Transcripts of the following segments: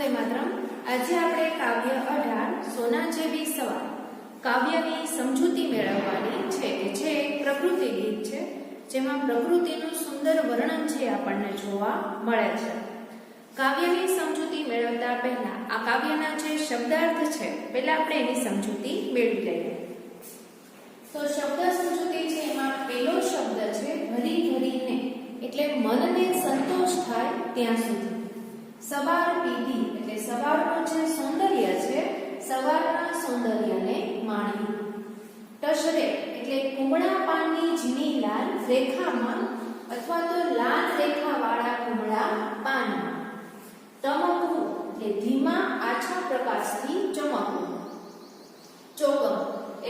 વંદે માતરમ। આજે આપણે કાવ્ય 18 સોના જેવી સવાર કાવ્યની સમજૂતી મેળવવાની છે કે જે એક પ્રકૃતિ ગીત છે, જેમાં પ્રકૃતિનું સુંદર વર્ણન છે આપણને જોવા મળે છે। કાવ્યની સમજૂતી મેળવતા પહેલા આ કાવ્યના જે શબ્દાર્થ છે પહેલા આપણે એની સમજૂતી મેળવી લઈએ। તો શબ્દ સમજૂતી છે એમાં પહેલો શબ્દ છે ભરી ભરીને, એટલે મનને સંતોષ થાય ત્યાં સુધી। સવાર પીધી એટલે સવારનું જે સૌંદર્ય છે, સવારના સૌંદર્યને માણ્યું। ટસરે એટલે કુમળા પાનની ઝીણી લાલ રેખામાં અથવા તો લાલ રેખાવાળા કુમળા પાનમાં। ટમકવું એટલે ધીમા આછા પ્રકાશથી ચમકવું। ચોગમ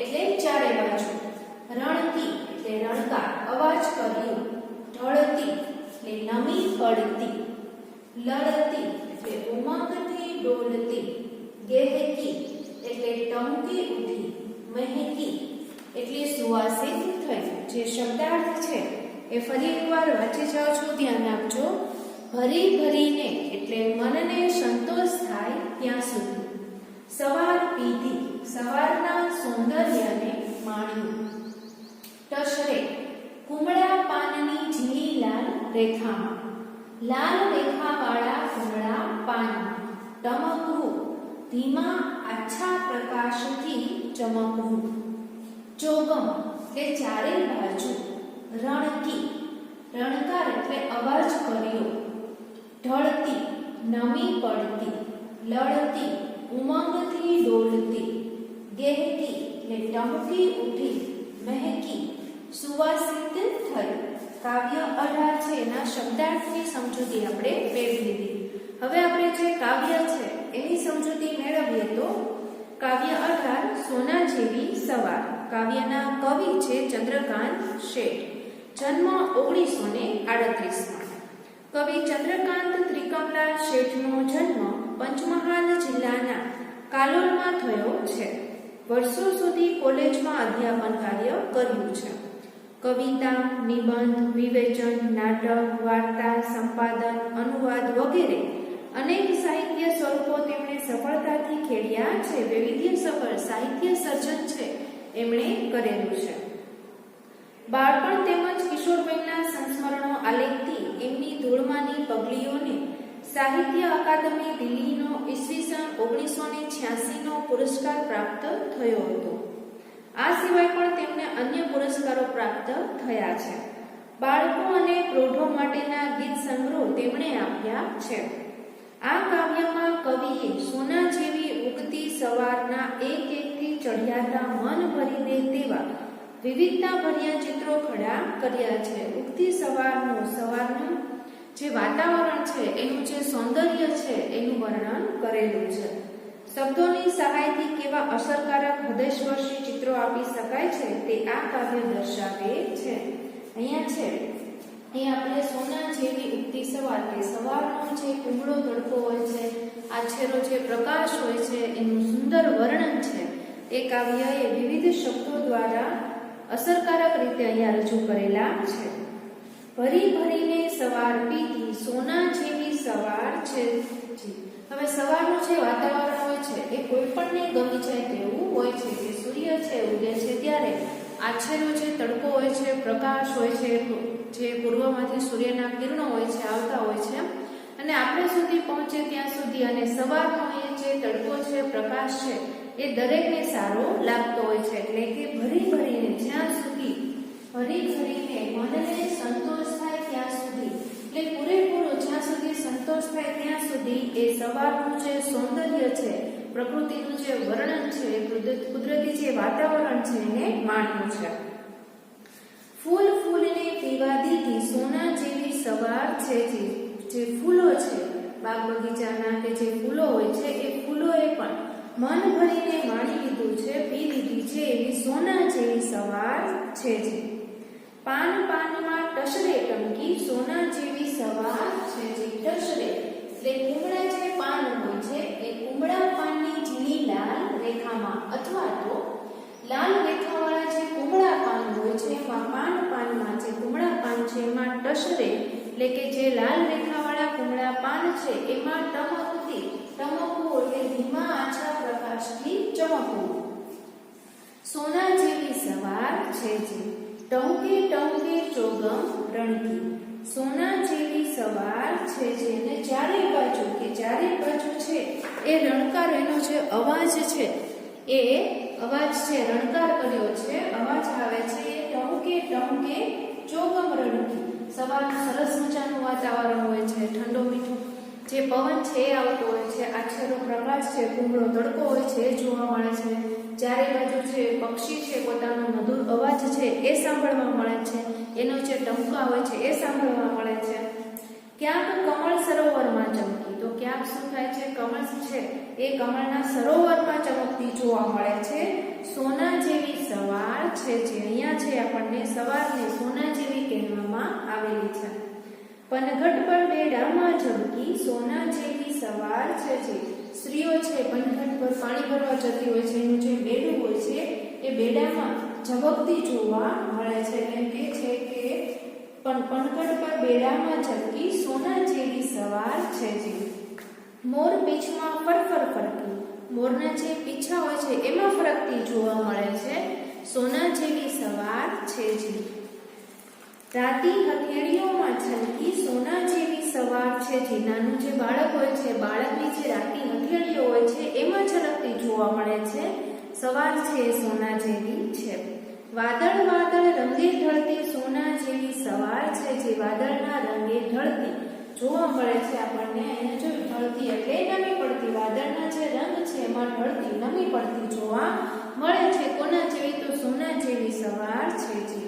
એટલે ચારે બાજુ। રણતી એટલે રણકાર અવાજ કર્યો। ઢળતી એટલે નમી પડતી। લડતી એટલે ઉમંગથી ડોલતી। ગેહકી એટલે ટમકી ઉઠી। મહેકી એટલે સુવાસિત થઈ। જે શબ્દાર્થ છે એ ફરી એકવાર વાંચી જાઓ છો, ધ્યાન આપજો। ભરી ભરીને એટલે મનને સંતોષ થાય ત્યાં સુધી। સવાર પીધી સવારના સૌંદર્યને માણ્યું। ટસરે કુમળા પાનની ઝીણી લાલ રેખામાં, લાલ રેખાવાળા કુમળા પાનમાં। ટમકવું ધીમા આછા પ્રકાશથી ચમકવું। ચોગમ એટલે ચારે બાજુ। રણકી રણકાર એટલે અવાજ કર્યો। ઢળતી નમી પડતી। લડતી ઉમંગથી ડોલતી। ગેહકી એટલે ટમકી ઉઠી। મહેકી સુવાસિત થઈ। કાવ્ય 18 છે એના શબ્દાર્થની સમજૂતી આપણે મેળવી લીધી। હવે આપણે જે કાવ્ય છે એની સમજૂતી મેળવીએ તો કાવ્ય 18 સોના જેવી સવાર કાવ્યના કવિ છે ચંદ્રકાંત શેઠ। જન્મ 1938માં। કવિ ચંદ્રકાંત ત્રિકમલાલ શેઠનો જન્મ પંચમહાલ જિલ્લાના કાલોલમાં થયો છે। વર્ષો સુધી કોલેજમાં અધ્યાપન કાર્ય કર્યું છે। કવિતા, નિબંધ, વિવેચન, નાટક, વાર્તા, સંપાદન, અનુવાદ વગેરે અનેક સાહિત્ય સ્વરૂપો તેમણે સફળતાથી ખેડ્યા છે। વૈવિધ્યસભર સાહિત્ય સર્જન છે એમણે કરેલું છે। બાળપણ તેમજ કિશોરવયના સંસ્મરણો આલેખતી એમની ધૂળમાની પગલીઓને સાહિત્ય અકાદમી દિલ્હીનો ઈસવીસન 1986નો પુરસ્કાર પ્રાપ્ત થયો હતો। આ સિવાય પણ તેમને અન્ય પુરસ્કારો પ્રાપ્ત થયા છે। બાળકો અને પ્રૌઢો માટેના ગીત સંગ્રહો તેમણે આપ્યા છે। આ કાવ્યમાં કવિએ સોના જેવી ઉગતી સવારના એક એકથી ચઢિયાતા મન ભરી દે તેવા વિવિધતાભર્યા ચિત્રો ખડા કર્યા છે। ઉગતી સવારનું જે વાતાવરણ છે એનું જે સૌંદર્ય છે એનું વર્ણન કરેલું છે। શબ્દોની સહાયથી કેવા અસરકારક હૃદયસ્પર્શી ચિત્રો આપી શકાય છે તે આ કાવ્ય દર્શાવે છે। અહીંયા છે એ આપણે સોના જેવી ઉગતી સવાર કે સવારનો જે કુમળો તડકો હોય છે, આછેરો જે પ્રકાશ હોય છે એનું સુંદર વર્ણન છે એ કાવ્યએ વિવિધ શબ્દો દ્વારા અસરકારક રીતે અહીંયા રજૂ કરેલા છે। ભરી ભરીને સવાર પીધી સોના જેવી સવાર છે। હવે સવારનું જે વાતાવરણ હોય છે એ કોઈ પણને ગમી જાય તેવું હોય છે કે સૂર્ય છે ઉગે છે ત્યારે આછેરો જે તડકો હોય છે, પ્રકાશ હોય છે, જે પૂર્વમાંથી સૂર્યના કિરણો હોય છે આવતા હોય છે અને આપણે સુધી પહોંચે ત્યાં સુધી, અને સવારનો એ જે તડકો છે, પ્રકાશ છે એ દરેકને સારો લાગતો હોય છે। એટલે કે ભરી ભરીને જ્યાં સુધી ભરી ભરીને મનને સંતોષ થાય ત્યાં સુધી, એટલે પૂરેપૂરો જ્યાં સુધી સંતોષ થાય ત્યાં સુધી એ સવારનું જે સૌંદર્ય છે, પ્રકૃતિનું જે વર્ણન છે, કુદરતી જે વાતાવરણ છે એને માણ્યું છે। ફૂલ ફૂલને પીવા દીધી સોના જેવી સવાર છે। જે ફૂલો છે બાગ બગીચાના કે જે ફૂલો હોય છે એ ફૂલોએ પણ મન ભરીને માણી લીધું છે, પી લીધી છે એવી સોના જેવી સવાર છે। પાન પાનમાં ટસરે ટમકી સોના જેવી સવાર છે। ટસરે એટલે કુમળા જે પાન હોય છે એ કુમળા પાનની ઝીણી લાલ રેખામાં અથવા તો લાલ રેખાવાળા જે કુમળા પાન હોય છે એમાં પાનમાં જે કુમળા પાન છે એમાં ટસરે એટલે કે જે લાલ રેખાવાળા કુમળા પાન છે એમાં ટમકતી ટમકવું એટલે ધીમા આછા પ્રકાશથી ચમકવું. સોના જેવી સવાર છે જે ટહુકે ટહુકે ચોગમ રણકી. સોના જેવી સવાર છે જે ને ચારે બાજુ છે એ રણકાર, એનો જે અવાજ છે એ અવાજ છે રણકાર કર્યો છે, અવાજ આવે છે એ ટહુકે ટહુકે ચોગમ રણકી. સવારનું સરસ મજાનું વાતાવરણ હોય છે, ઠંડો મીઠો જે પવન છે એ આવતો હોય છે, આછેરો પ્રકાશ છે, કુમળો તડકો હોય છે એ જોવા મળે છે. ચારે બાજુ છે પક્ષી છે પોતાનો મધુર અવાજ છે એ સાંભળવા મળે છે, એનો જે ટહુકા હોય છે એ સાંભળવા મળે છે. ક્યાંક કમળ સરોવરમાં ચમકી, તો ક્યાંક શું થાય છે, કમળ છે એ કમળના સરોવરમાં ચમકતી જોવા મળે છે. સોના જેવી સવાર છે જે અહીંયા છે આપણને સવારને સોના જેવી કહેવામાં આવેલી છે. પનઘટ પર બેડામાં ઝબકી, સોના જેવી સવાર છે જે સ્ત્રીઓ છે પનઘટ પર પાણી ભરવા જતી હોય છે, એનું જે બેડું હોય છે એ બેડામાં ઝબકતી જોવા મળે છે. એમ કે છે કે પનઘટ પર બેડામાં ઝબકી, સોના જેવી સવાર છે જે. મોર પીછમાં ફરફર ફરકી, મોરના જે પીછા હોય છે એમાં ફરકતી જોવા મળે છે, સોના જેવી સવાર છે જે. રાતી હથેળીઓમાં છલકી, સોના જેવી સવાર છે જે. નાનું જે બાળક હોય છે, બાળકની જે રાતી હથેળીઓ હોય છે એમાં છલકતી જોવા મળે છે, સવાર છે સોના જેવી છે. વાદળ વાદળ રંગે ઢળતી, સોના જેવી સવાર છે જે. વાદળના રંગે ઢળતી જોવા મળે છે આપણને. એને જો ઢળતી એટલે નમી પડતી, વાદળના જે રંગ છે એમાં ઢળતી નમી પડતી જોવા મળે છે. કોના જેવી, તો સોના જેવી સવાર છે જે.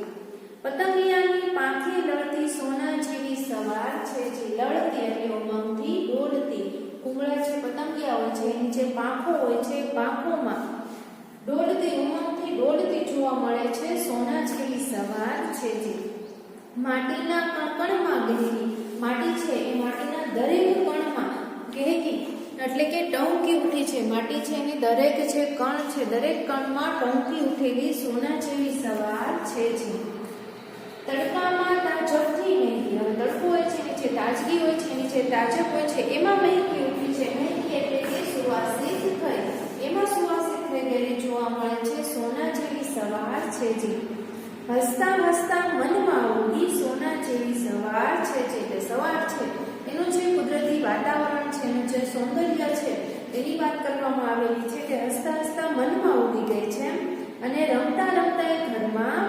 પતંગિયાની પાંખે લડતી, સોના જેવી સવાર છે જે. લડતી એટલે ઉમંગથી દોડતી. કુંગળા જે પતંગિયા હોય છે એની જે પાંખો હોય છે પાંખોમાં દોડતી, ઉમંગથી દોડતી જોવા મળે છે, સોના જેવી સવાર છે જે. માટીના કણકણમાં ગહેકી, માટી છે એ માટીના દરેક કણમાં ગહેકી એટલે કે ટહુકી ઉઠી છે. માટી છે એની દરેક જે કણ છે દરેક કણમાં ટહુકી ઉઠેલી સોના જેવી સવાર છે જે. તડકામાં તાજગથી મહેકી, હવે તડકો હોય છે એની જે તાજગી હોય છે એની જે તાજગ હોય છે એમાં મહેકી ઉઠી છે. મહેકી એટલે કે સુવાસિત થઈ, એમાં સુવાસિત થઈ ગયેલી જોવા મળે છે, સોના જેવી સવાર છે જે. હસતા હસતા મનમાં ઉડી, સોના જેવી સવાર છે જે. એટલે સવાર છે એનું જે કુદરતી વાતાવરણ છે, એનું જે સૌંદર્ય છે એની વાત કરવામાં આવેલી છે કે હસતા હસતા મનમાં ઉડી ગઈ છે. અને રમતા રમતા એ ઘરમાં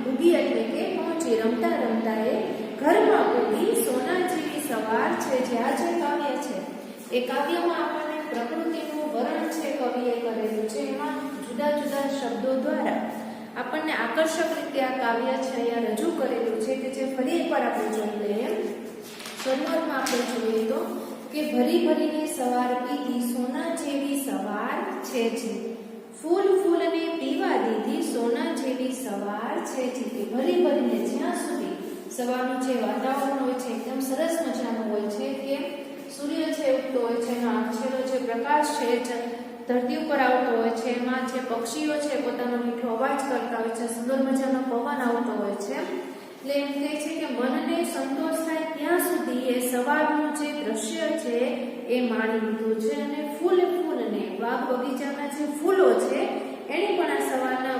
ઉગી એટલે કે પહોંચી, રમતા રમતા એ ઘરમાં ઉગી, સોના જેવી સવાર છે જે. આ જે કાવ્ય છે એ કાવ્યમાં આપણને પ્રકૃતિનું વર્ણન છે કવિએ કરેલું છે, એમાં જુદા જુદા શબ્દો દ્વારા આપણને આકર્ષક રીતે આ કાવ્ય છે અહીંયા રજૂ કરેલું છે કે જે ફરી એકવાર આપણે જોઈ લઈએ. શરૂઆતમાં આપણે જોઈએ તો કે ભરી ભરીને સવાર પીધી, સોના જેવી સવાર છે જે. ફૂલ ફૂલને પીવા દીધી, સોના જેવી સવાર છે જે. ભરી ભરીને જ્યાં સુધી સવારનું જે વાતાવરણ હોય છે એકદમ સરસ મજાનું હોય છે કે સૂર્ય છે ઉગતો હોય છે, એનો આછેરો જે પ્રકાશ છે ધરતી ઉપર આવતો હોય છે, એમાં જે પક્ષીઓ છે પોતાનો મીઠો અવાજ કરતા હોય છે, સુંદર મજાનો પવન આવતો હોય છે. એટલે એમ કહે છે કે મનને સંતોષ થાય ત્યાં સુધી એ સવારનું જે દ્રશ્ય છે એ માણી લીધું છે. અને ફૂલને બાગ બગીચાના જે ફૂલો છે એને પણ આ સવારના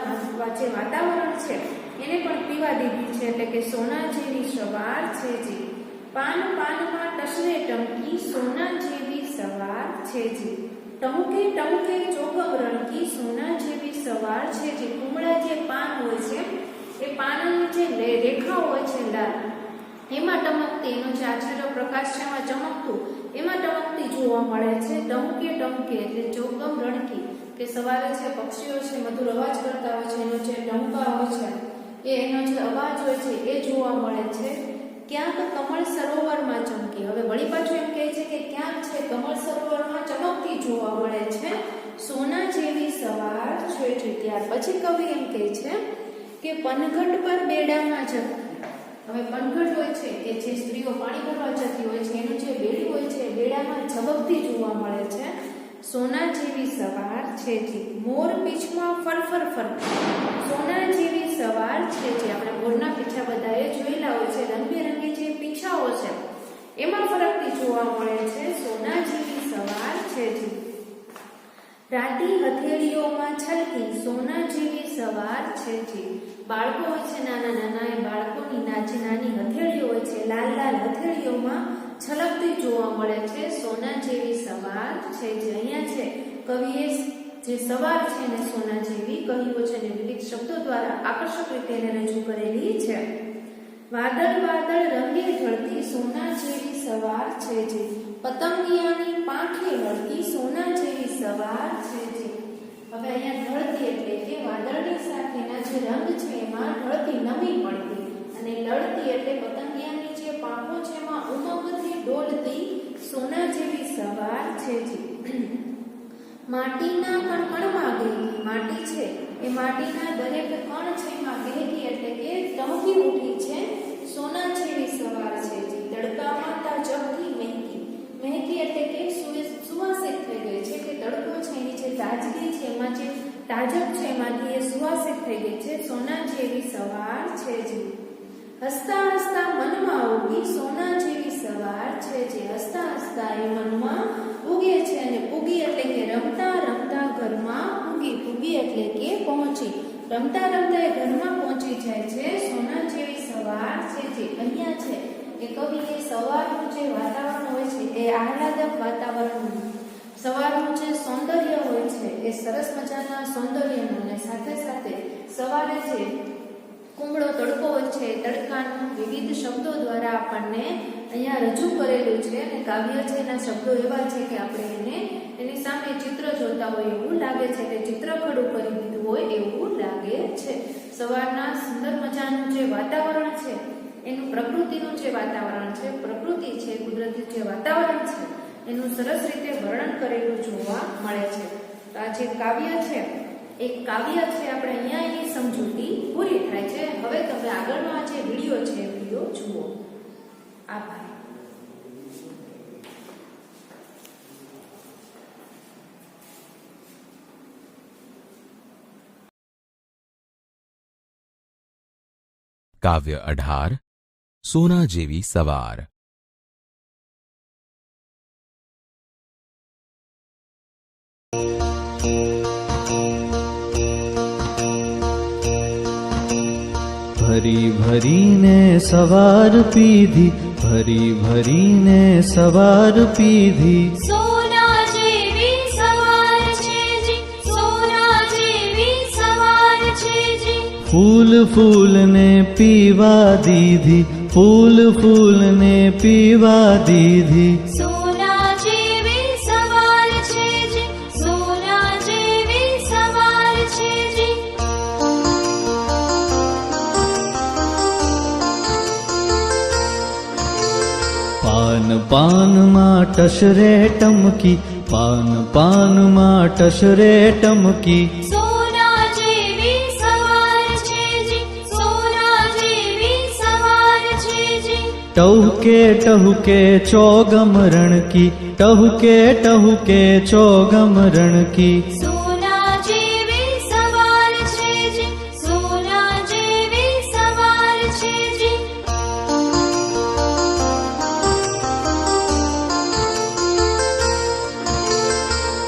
જે વાતાવરણ છે એને પણ પીવા દીધી છે, એટલે કે સોના જેવી સવાર છે જે. પાન પાનમાં ટસરે ટમકી, સોના જેવી સવાર છે જે. ટહુકે ટહુકે ચોગમ રણકી, સોના જેવી સવાર છે જે. કુમળા જે પાન હોય છે એ પાનની જે રેખાઓ હોય છે લાલ એમાં ટમકતી, એનો જે આછેરો પ્રકાશ છે એમાં ચમકતું એમાં ટમકતી જોવા મળે છે. ટહુકે ટહુકે એટલે ચોગમ રણકી કે સવારે છે પક્ષીઓ છે મધુર અવાજ કરતા હોય છે, એનો જે ટહુકા હોય છે એનો જે અવાજ હોય છે એ જોવા મળે છે. ક્યાંક કમળ સરોવરમાં ચમકી, હવે વળી પાછું એમ કહે છે કે ક્યાંક છે કમળ સરોવરમાં ચમકતી જોવા મળે છે, સોના જેવી સવાર છે. ત્યાર પછી કવિ એમ કહે છે કે પનઘટ પર બેડામાં ઝબકી. હવે પનઘટ હોય છે કે જે સ્ત્રીઓ પાણી ભરવા જતી હોય છે એનું જે બેડું હોય છે બેડામાં ઝબકતી જોવા મળે છે, સોના જેવી સવાર છે જે. મોર પીછમાં ફરફર ફરતી, સોના જેવી સવાર છે જે. આપણે મોરના પીછા બધાએ જોયેલા હોય છે, રંગબેરંગી જે પીછાઓ છે એમાં ફરકતી જોવા મળે છે, સોના જેવી સવાર છે જી. રાતી હથેળીઓમાં છલકી સોના જેવી સવાર છે જી. બાળકો હોય છે નાના નાના, એ બાળકોની નાની હથેળીઓ હોય છે, લાલ લાલ હથેળીઓમાં છલકતી જોવા મળે છે, સોના જેવી સવાર છે જી. અહીંયા છે કવિએ જે સવાર છે એને સોના જેવી કહ્યું છે અને વિવિધ શબ્દો દ્વારા આકર્ષક રીતે એને રજૂ કરેલી છે. વાદળ વાદળ રંગે ઢળતી સોના જેવી સવાર છે જી. પતંગિયાની પાંખે વળતી સોના જેવી સવાર છે જી. હવે અહીંયા ઢળતી એટલે કે વાદળની સાથેના જે રંગ છે એમાં ઢળતી નમી પડતી, અને લડતી એટલે પતંગિયાની જે પાંખો છે એમાં ઉમંગથી ડોલતી સોના જેવી સવાર છે જી. માટીના કણકણમાં ગઈ, માટી છે એ માટીના દરેક કણ છે એમાં ગહેકી એટલે કે ટહકી ઉઠી છે સોના જેવી સવાર છે જી. તડકામાં તાજબથી મહેકી, મહેકી એટલે કે સુવાસિત થઈ ગઈ છે, કે તડકો છે એની જે તાજગી છે એમાં જે તાજબ છે એમાંથી એ સુવાસિત થઈ ગઈ છે, સોના જેવી સવાર છે જી. હસતા હસતા મનમાં ઉગી સોના જેવી સવાર છે જી. હસતા હસતા એ મનમાં ઉગે છે, અને ઉગી એટલે કે રમતા રમતા ઘરમાં ઉગી, ઉગી એટલે કે પહોંચી, રમતા રમતા એ ઘરમાં પહોંચી જાય છે, સોના જેવી સવાર છે જી. અહીંયા છે એ કવિએ સવારનું જે વાતાવરણ હોય છે એ આહલાદક વાતાવરણ, સવારનું જે સૌંદર્ય હોય છે એ સરસ મજાના સૌંદર્યનું, અને સાથે સાથે સવારે જે કુમળો તડકો હોય છે તડકાનું વિવિધ શબ્દો દ્વારા આપણને અહીંયા રજૂ કરેલું છે. અને કાવ્ય છે એના શબ્દો એવા છે કે આપણે એને એની સામે ચિત્ર જોતા હોય એવું લાગે છે, કે ચિત્ર ખડું કરી દીધું હોય એવું લાગે છે. સવારના સુંદર મજાનું જે વાતાવરણ છે એનું પ્રકૃતિનું જે વાતાવરણ છે, પ્રકૃતિ છે કુદરતી જે વાતાવરણ છે એનું સરસ રીતે વર્ણન કરેલું જોવા મળે છે. તો આ જે કાવ્ય છે એક કાવ્ય છે આપણે અહીંયા એની સમજૂતી પૂરી થાય છે. હવે તમે આગળનો આ જે વિડીયો છે એ વિડીયો જુઓ. આભાર. કાવ્ય 18 સોના જેવી સવાર. ભરી ભરીને સવાર પીધી, ભરી ભરીને સવાર પીધી, સોના જેવી સવાર છે જી, સોના જેવી સવાર છે જી. ફૂલ ફૂલને પીવા દીધી, ફૂલ ફૂલને પીવા દીધી, સોના જેવી સવાર છે જી, સોના જેવી સવાર છે જી. પાન પાનમાં ટસરે ટમકી, પાન પાનમાં ટસરે ટમકી, સોના જેવી સવાર છે જી, સોના જેવી સવાર છે જી. ટહુકે ટહુકે ચોગમ રણકી, ટહુકે ટહુકે ચોગમ રણકી, સોના જેવી સવાર છે જી, સોના જેવી સવાર છે જી.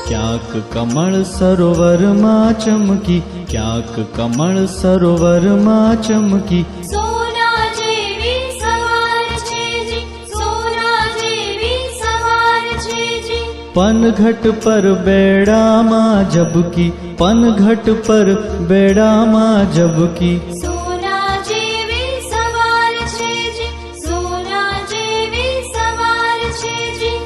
ક્યાંક કમળ સરોવરમાં ચમકી, ક્યાંક કમળ સરોવરમાં ચમકી, સોના જેવી સવાર છે જી, સોના જેવી સવાર છે જી. પનઘટ પર બેડામાં ઝબકી, પનઘટ પર બેડામાં ઝબકી, સોના જેવી સવાર છે જી, સોના જેવી સવાર છે જી.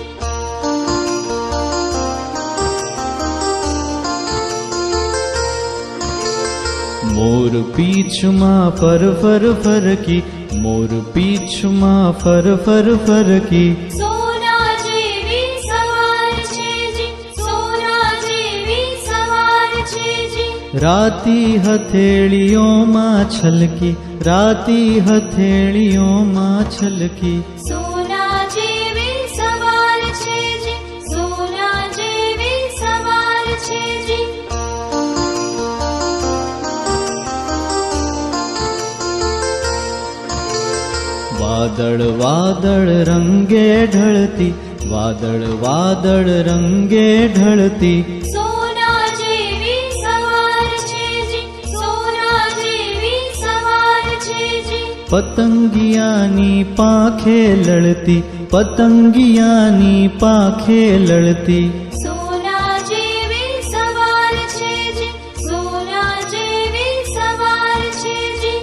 મોર પીછમાં ફર ફર ફરકી, મોર પીછમાં ફર ફર ફરકી, સોના જેવી સવાર છે જી, સોના જેવી સવાર છે જી. રાતી હથેળીઓમાં છલકી, રાતી હથેળીઓમાં છલકી, સોના જેવી સવાર છે જી, સોના જેવી સવાર છે જી. વાદળ વાદળ રંગે ઢળતી, વાદળ વાદળ રંગે ઢળતી સોના જેવી સવાર છે જી, સોના જેવી સવાર છે જી. પતંગિયાની પાંખે લડતી પતંગિયાની પાંખે લડતી સોના જેવી સવાર છે જી, સોના જેવી સવાર છે જી.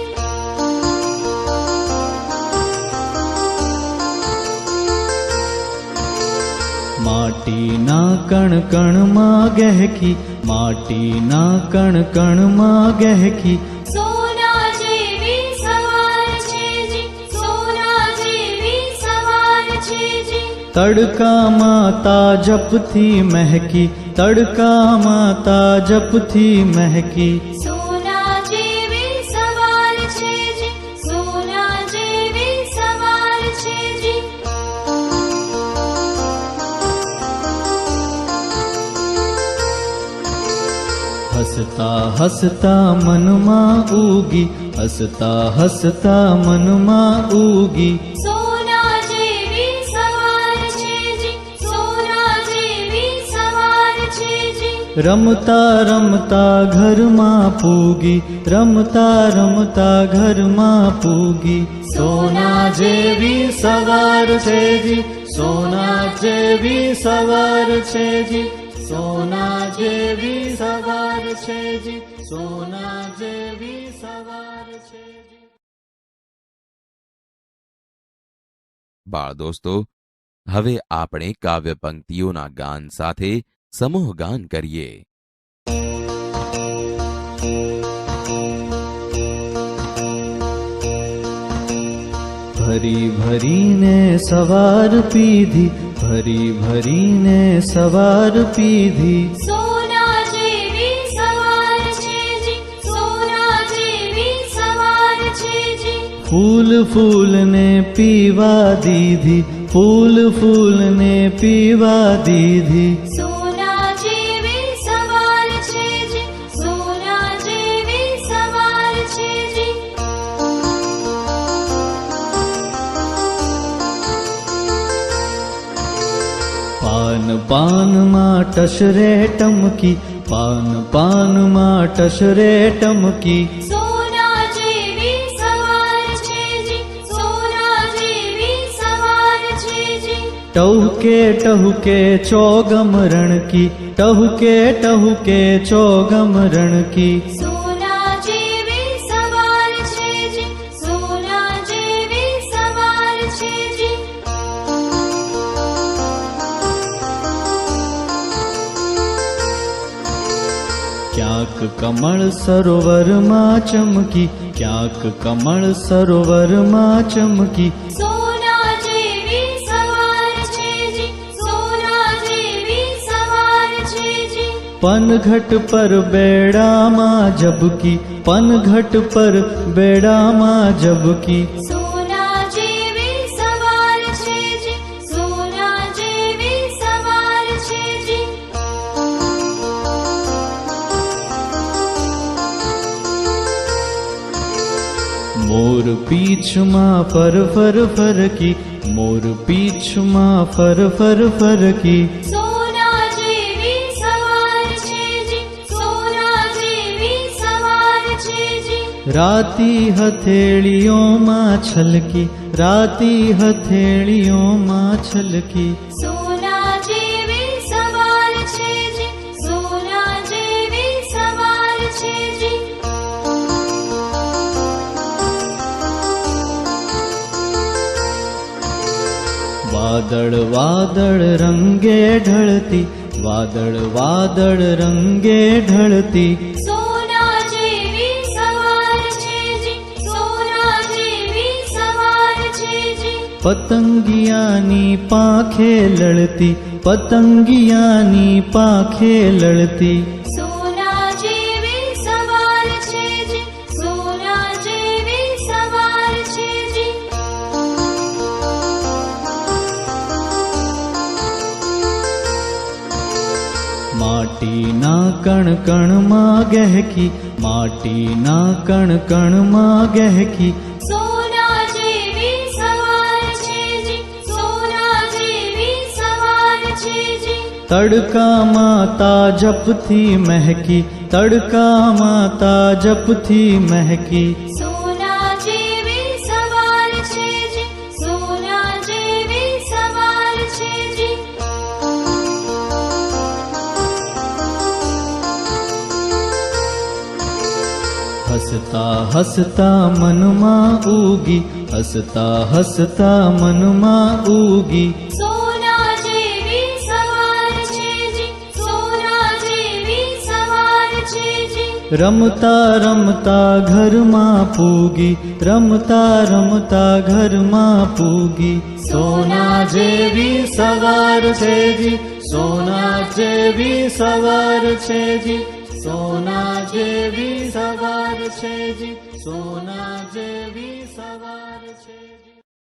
માટીના કણ કણમાં ગહેકી માટીના કણ કણમાં ગહેકી સોના જેવી સવાર છે જી, સોના જેવી સવાર છે જી. તડકામાં તાજપથી મહેકી તડકામાં તાજપથી મહેકી સોના જેવી સવાર છે જી, સોના જેવી સવાર છે જી. હસતા હસતા મનમાં ઉગી હસતા હસતા મનમાં ઉગી સોના જેવી સવાર છે જી, સોના જેવી સવાર છે જી. રમતા રમતા ઘરમાં પૂગી રમતા રમતા ઘરમાં પૂગી સોના જેવી સવાર છે જી સોના જેવી સવાર છે જી સોના જેવી સવાર છે જી સોના જેવી સવાર છે જી. બાળ દોસ્તો, હવે આપણે કાવ્ય પંક્તિઓના ગાન સાથે સમૂહ ગાન કરીએ. ભરી ભરીને સવાર પીધી ભરી ભરીને સવાર પીધી સોના જેવી સવાર છે જી, સોના જેવી સવાર છે જી. ફૂલ ફૂલને પીવા દીધી ફૂલ ફૂલને પીવા દીધી સોના જેવી સવાર છે જી, સોના જેવી સવાર છે જી. પાન પાનમાં ટસરે ટમકી પાન પાનમાં ટસરે ટમકી સોના જેવી સવાર છે જી, સોના જેવી સવાર છે જી. ટહુકે ટહુકે ચોગમ રણકી ટહુકે ટહુકે ચોગમ રણકી સોના જેવી સવાર છે જી, સોના જેવી સવાર છે જી. ક્યાંક કમળ સરોવરમાં ચમકી ક્યાંક કમળ સરોવરમાં ચમકી સોના જેવી સવાર છે જી, સોના જેવી સવાર છે જી. પનઘટ પર બેડામાં ઝબકી પનઘટ પર બેડામાં ઝબકી સોના જેવી સવાર છે જી, સોના જેવી સવાર છે જી. મોર પીછમાં ફર ફર ફરકી મોર પીછમાં ફર ફર ફરકી સોના જેવી સવાર છે જી, સોના જેવી સવાર છે જી. રાતી હથેળીઓમાં છલકી રાતી હથેળીઓમાં છલકી સોના જેવી સવાર છે જી, સોના જેવી સવાર છે જી. વાદળ વાદળ રંગે ઢળતી વાદળ વાદળ રંગે ઢળતી સોના જેવી સવાર છે જી, સોના જેવી સવાર છે જી. પતંગિયાની પાંખે લડતી પતંગિયાની પાંખે લડતી સોના જેવી સવાર છે જી, સોના જેવી સવાર છે જી. માટીના કણ કણમાં ગહેકી માટીના કણ કણમાં ગહેકી સોના જેવી સવાર છે જી, સોના જેવી સવાર તડકામાં તાજપથી મહેકી, તડકામાં તાજપથી મહેકી. સોના જેવી સવાર છે જી, સોના જેવી સવાર છે જી. હસતા હસતા મનમાં ઉગી, હસતા હસતા મનમાં ઉગી. સોના જેવી સવાર છે જી, સોના જેવી સવાર છે જી. રમતા રમતા ઘરમાં પૂગી, રમતા રમતા ઘરમાં પૂગી. સોના જેવી સવાર છે જી, સોના જેવી સવાર છે જી, સોના જેવી સવાર છે જી, સોના જેવી સવાર છે જી.